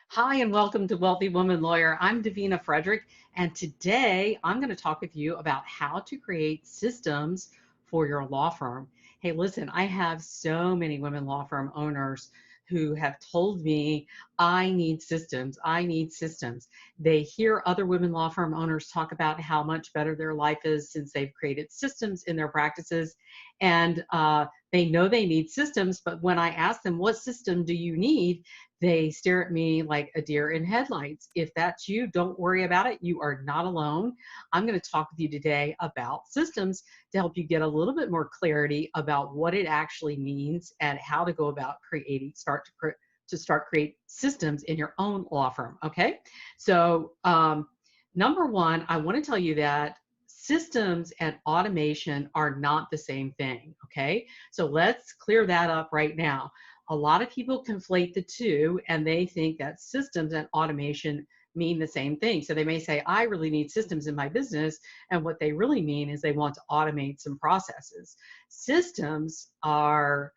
Hi, and welcome to Wealthy Woman Lawyer. I'm Davina Frederick, and today I'm going to talk with you about how to create systems for your law firm. Hey, listen, I have so many women law firm owners who have told me, I need systems. I need systems. They hear other women law firm owners talk about how much better their life is since they've created systems in their practices. And they know they need systems, but when I ask them, what system do you need? They stare at me like a deer in headlights. If that's you, don't worry about it. You are not alone. I'm going to talk with you today about systems to help you get a little bit more clarity about what it actually means and how to go about start create systems in your own law firm. Okay, so number one, I want to tell you that systems and automation are not the same thing. Okay, so let's clear that up right now. A lot of people conflate the two and they think that systems and automation mean the same thing. So they may say, I really need systems in my business. And what they really mean is they want to automate some processes. Systems are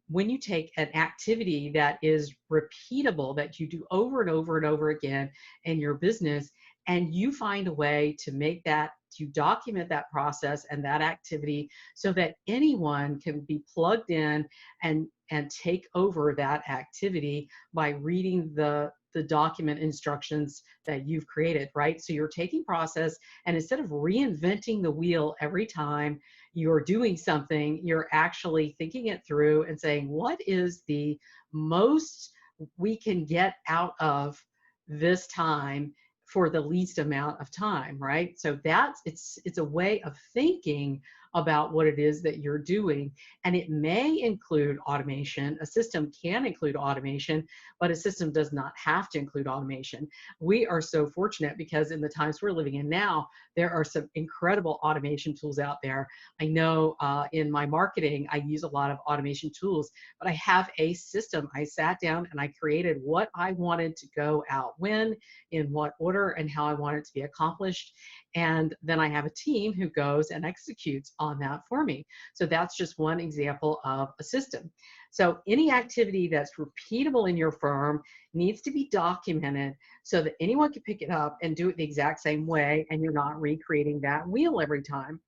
when you take an activity that is repeatable, that you do over and over and over again in your business, and you find a way to make that, to document that process and that activity so that anyone can be plugged in and take over that activity by reading the document instructions that you've created, right? So you're taking process, and instead of reinventing the wheel every time you're doing something, you're actually thinking it through and saying, what is the most we can get out of this time for the least amount of time, right? So that's it's a way of thinking about what it is that you're doing. And it may include automation. A system can include automation, but a system does not have to include automation. We are so fortunate because in the times we're living in now, there are some incredible automation tools out there. I know in my marketing, I use a lot of automation tools, but I have a system. I sat down and I created what I wanted to go out when, in what order, and how I want it to be accomplished. And then I have a team who goes and executes on that for me. So that's just one example of a system. So any activity that's repeatable in your firm needs to be documented so that anyone can pick it up and do it the exact same way, and you're not recreating that wheel every time.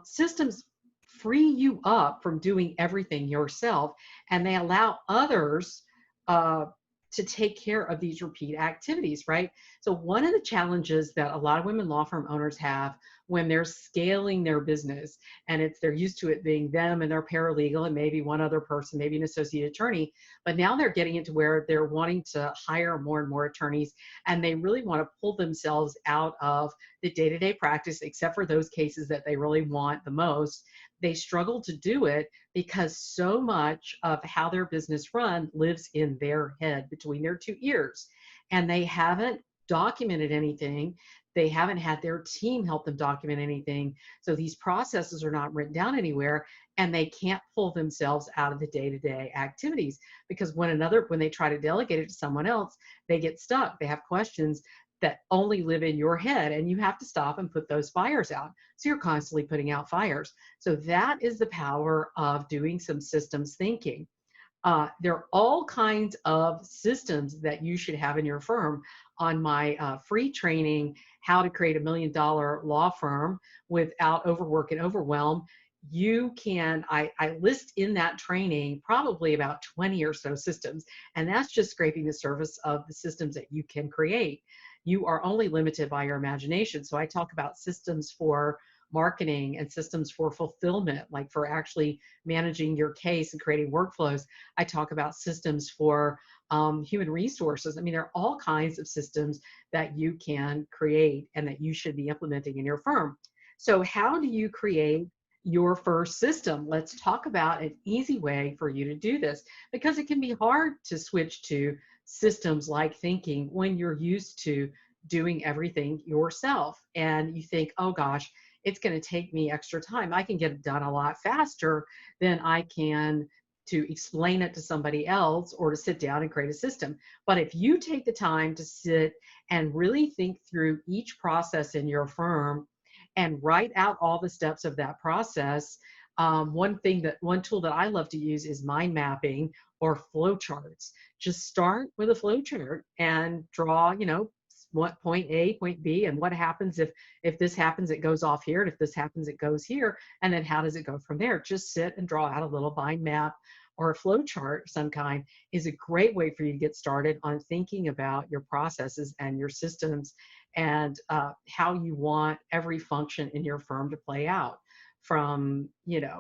Systems free you up from doing everything yourself, and they allow others uh, to take care of these repeat activities, right? So one of the challenges that a lot of women law firm owners have when they're scaling their business, and they're used to it being them and their paralegal and maybe one other person, maybe an associate attorney, but now they're getting into where they're wanting to hire more and more attorneys, and they really want to pull themselves out of the day-to-day practice, except for those cases that they really want the most. They struggle to do it because so much of how their business run lives in their head between their two ears, and they haven't documented anything. They haven't had their team help them document anything. So these processes are not written down anywhere, and they can't pull themselves out of the day-to-day activities because when they try to delegate it to someone else, they get stuck. They have questions that only live in your head, and you have to stop and put those fires out. So you're constantly putting out fires. So that is the power of doing some systems thinking. There are all kinds of systems that you should have in your firm. On my free training, How to Create $1 Million Law Firm Without Overwork and Overwhelm, I list in that training probably about 20 or so systems, and that's just scraping the surface of the systems that you can create. You are only limited by your imagination. So I talk about systems for marketing and systems for fulfillment, like for actually managing your case and creating workflows. I talk about systems for human resources. I mean, there are all kinds of systems that you can create and that you should be implementing in your firm. So how do you create your first system? Let's talk about an easy way for you to do this, because it can be hard to switch to systems like thinking when you're used to doing everything yourself and you think, oh gosh, it's going to take me extra time. I can get it done a lot faster than I can to explain it to somebody else or to sit down and create a system. But if you take the time to sit and really think through each process in your firm and write out all the steps of that process, One tool that I love to use is mind mapping or flow charts. Just start with a flow chart and draw, what point A, point B, and what happens if this happens, it goes off here, and if this happens, it goes here, and then how does it go from there? Just sit and draw out a little mind map or a flow chart of some kind is a great way for you to get started on thinking about your processes and your systems and how you want every function in your firm to play out, from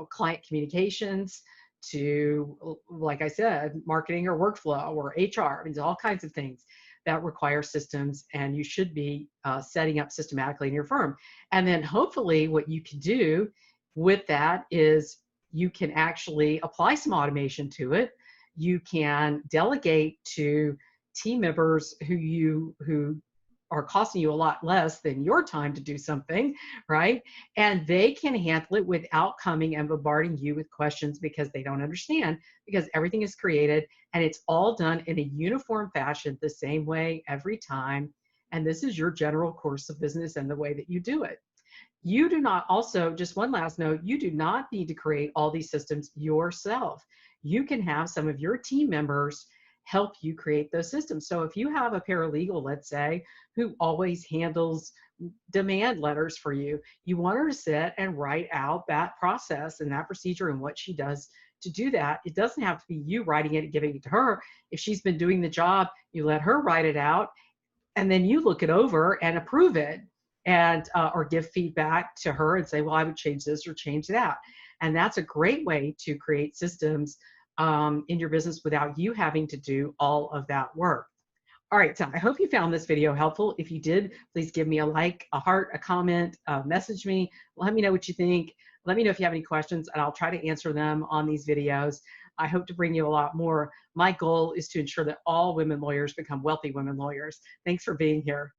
client communications to, like I said, marketing or workflow or HR. There's all kinds of things that require systems, and you should be setting up systematically in your firm. And then hopefully what you can do with that is you can actually apply some automation to it. You can delegate to team members who are costing you a lot less than your time to do something, right? And they can handle it without coming and bombarding you with questions because they don't understand, because everything is created and it's all done in a uniform fashion the same way every time. And this is your general course of business and the way that you do it. You do not, also, just one last note, you do not need to create all these systems yourself. You can have some of your team members help you create those systems. So if you have a paralegal, let's say, who always handles demand letters for you, you want her to sit and write out that process and that procedure and what she does to do that. It doesn't have to be you writing it and giving it to her. If she's been doing the job, you let her write it out, and then you look it over and approve it, and or give feedback to her and say, well, I would change this or change that. And that's a great way to create systems in your business without you having to do all of that work. All right, so I hope you found this video helpful. If you did, please give me a like, a heart, a comment, message me, let me know what you think. Let me know if you have any questions, and I'll try to answer them on these videos. I hope to bring you a lot more. My goal is to ensure that all women lawyers become wealthy women lawyers. Thanks for being here.